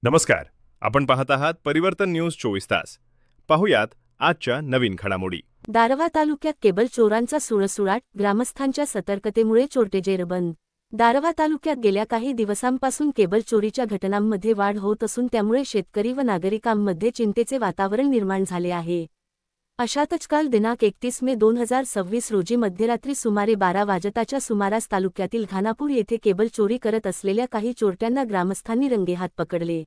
नमस्कार. आपण पाहत आहात परिवर्तन न्यूज 24 तास. पाहुयात आजच्या नवीन घडामोडी. दारव्हा तालुक्यात केबल चोरांचा सुळसुळाट, ग्रामस्थांच्या सतर्कतेमुळे चोरटे जेरबंद. दारव्हा तालुक्यात गेल्या काही दिवसांपासून केबल चोरीच्या घटनांमध्ये वाढ होत असून त्यामुळे शेतकरी व नागरिकांमध्ये चिंतेचे वातावरण निर्माण झाले आहे. अशातच काल दिनांक 31 मे 2026 रोजी मध्यरात्री सुमारे 12 वाजताच्या सुमारास तालुक्यातील घानापूर येथे केबल चोरी करत असलेल्या काही चोरट्यांना ग्रामस्थांनी रंगेहात पकडले.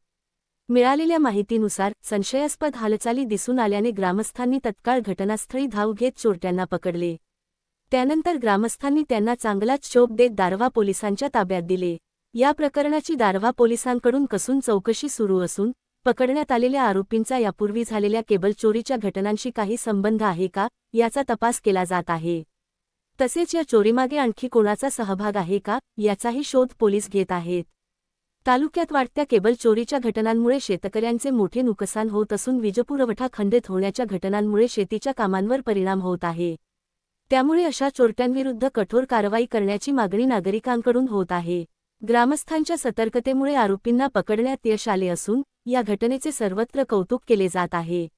मिळालेल्या माहितीनुसार संशयास्पद हालचाली दिसून आल्याने ग्रामस्थांनी तत्काळ घटनास्थळी धाव घेत चोरट्यांना पकडले. त्यानंतर ग्रामस्थांनी त्यांना चांगलाच शोभ देत दारव्हा पोलिसांच्या ताब्यात दिले. या प्रकरणाची दारव्हा पोलिसांकडून कसून चौकशी सुरू असून पकडण्यात आलेल्या आरोपींचा यापूर्वी झालेल्या केबल चोरीच्या घटनांशी काही संबंध आहे का, याचा तपास केला जात आहे. तसेच या चोरीमागे आणखी कोणाचा सहभाग आहे का, याचाही शोध पोलीस घेत आहेत. तालुक्यात वाढत्या केबल चोरीच्या घटनांमुळे शेतकऱ्यांचे मोठे नुकसान होत असून वीजपुरवठा खंडित होण्याच्या घटनांमुळे शेतीच्या कामांवर परिणाम होत आहे. त्यामुळे अशा चोरट्यांविरुद्ध कठोर कारवाई करण्याची मागणी नागरिकांकडून होत आहे. ग्रामस्थांच्या सतर्कतेमुळे आरोपींना पकडण्यात यश आले असून या घटनेचे सर्वत्र कौतुक केले जात आहे.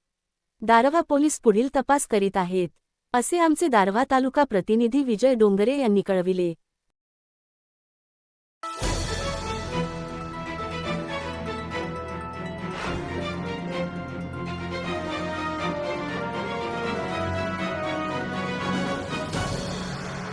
दारव्हा पोलीस पुढील तपास करीत आहेत, असे आमचे दारव्हा तालुका प्रतिनिधी विजय डोंगरे यांनी कळविले.